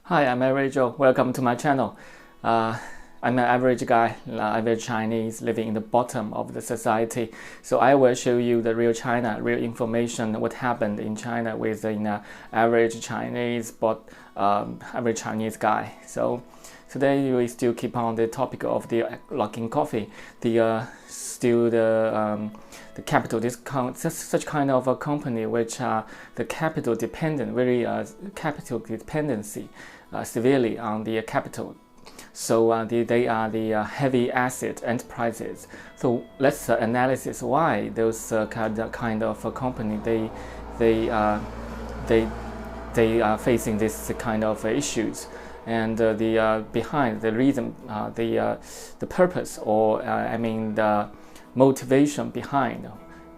Hi, I'm Average Joe. Welcome to my channel. I'm an average guy, average Chinese living in the bottom of the society. So I will show you the real China, real information, what happened in China with an average Chinese, average Chinese guy. So today we still keep on the topic of the Luckin coffee, the capital discount, such kind of a company which are the capital dependent, very capital dependency severely on the capital. So they are the heavy asset enterprises. So let's analysis why those kind of company they are facing this kind of issues, and the behind the reason, the purpose, or the motivation behind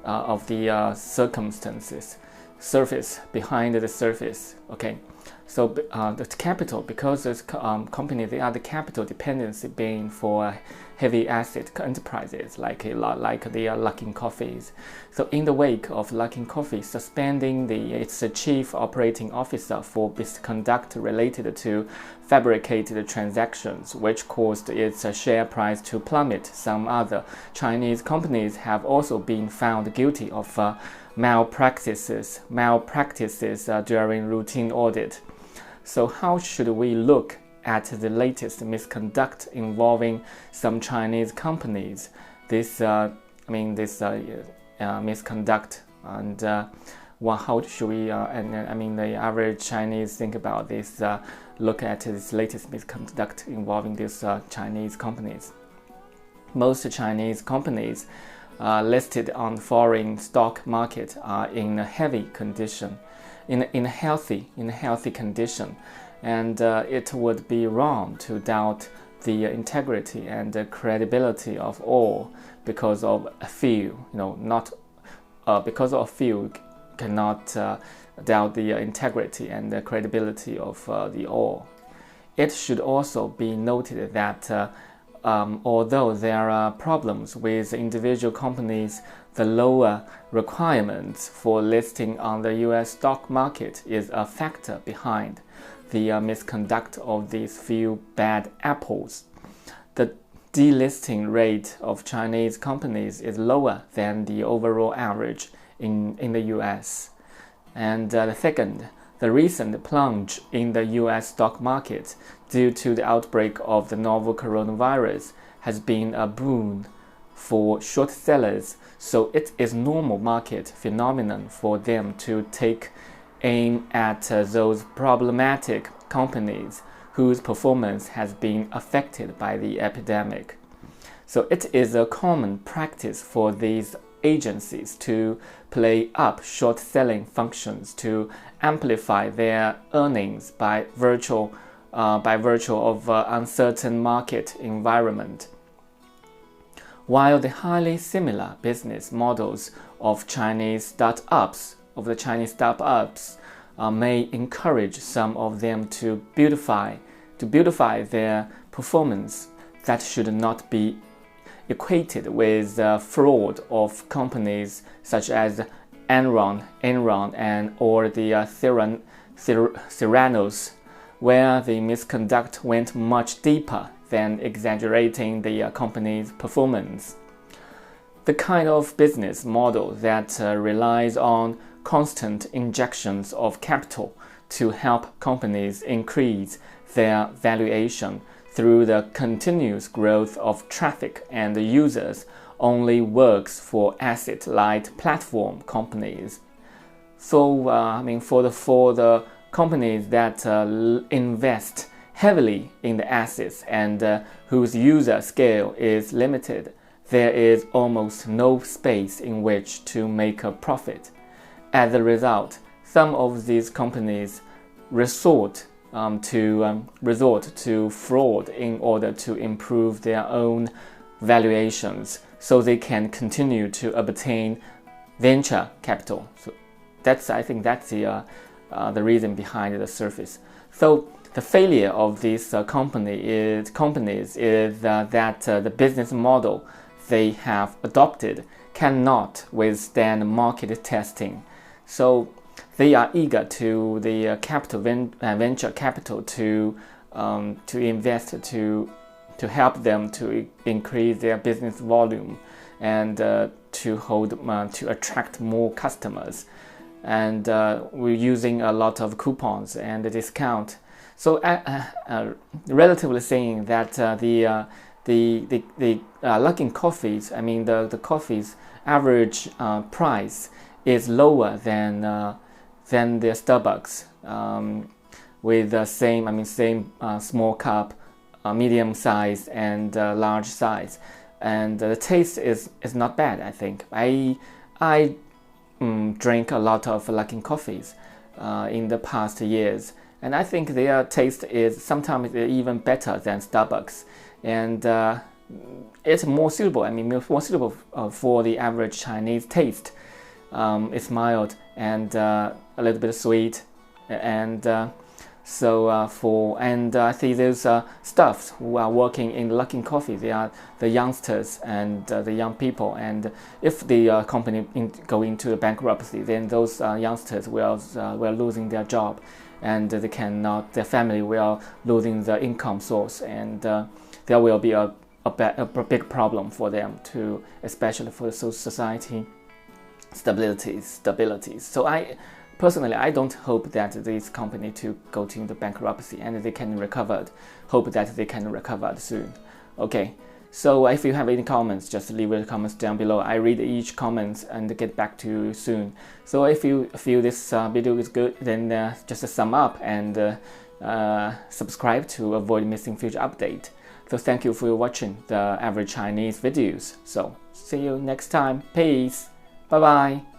of the circumstances, surface behind the surface. Okay. So the capital, because this company, they are the capital dependency being for heavy asset enterprises like the Luckin Coffees. So in the wake of Luckin Coffee suspending its chief operating officer for misconduct related to fabricated transactions, which caused its share price to plummet, some other Chinese companies have also been found guilty of malpractices during routine audit. So how should we look at the latest misconduct involving some Chinese companies? This misconduct, and how should we the average Chinese think about this? Look at this latest misconduct involving these Chinese companies. Most Chinese companies listed on foreign stock market are in a heavy condition, in a healthy condition, and it would be wrong to doubt the integrity and the credibility of all because of a few. Because of a few cannot doubt the integrity and the credibility of the all. It should also be noted that although there are problems with individual companies, the lower requirements for listing on the US stock market is a factor behind the misconduct of these few bad apples. The delisting rate of Chinese companies is lower than the overall average in the US. And the second, the recent plunge in the US stock market due to the outbreak of the novel coronavirus has been a boon for short sellers, so it is normal market phenomenon for them to take aim at those problematic companies whose performance has been affected by the epidemic. So it is a common practice for these agencies to play up short selling functions to amplify their earnings by virtue of uncertain market environment. While the highly similar business models of Chinese startups may encourage some of them to beautify their performance, that should not be equated with fraud of companies such as Enron or the Theranos, where the misconduct went much deeper than exaggerating the company's performance. The kind of business model that relies on constant injections of capital to help companies increase their valuation through the continuous growth of traffic and users only works for asset-light platform companies. So, for the companies that invest heavily in the assets and whose user scale is limited, there is almost no space in which to make a profit. As a result, some of these companies resort to fraud in order to improve their own valuations, so they can continue to obtain venture capital. So I think that's the reason behind the surface. So the failure of these companies is that the business model they have adopted cannot withstand market testing. So they are eager to the venture capital to invest to help them to increase their business volume and to attract more customers. And we're using a lot of coupons and a discount. So relatively saying that the Luckin coffees, I mean the coffee's average price is lower than the Starbucks, with the same small cup, medium size and large size, and the taste is not bad. I think I drink a lot of Luckin coffees in the past years, and I think their taste is sometimes even better than Starbucks, and it's more suitable. I mean, more suitable for the average Chinese taste. It's mild and a little bit sweet, and I see those staffs who are working in Luckin Coffee. They are the youngsters and the young people. And if the company go into bankruptcy, then those youngsters will losing their job, and they cannot. Their family will losing the income source, and there will be a big problem for them too, especially for the society stability. So personally, I don't hope that this company to go into bankruptcy and they can recover. Hope that they can recover soon. Okay, so if you have any comments, just leave the comments down below. I read each comment and get back to you soon. So if you feel this video is good, then just sum up and subscribe to avoid missing future update. So thank you for watching the average Chinese videos. So see you next time. Peace. Bye bye.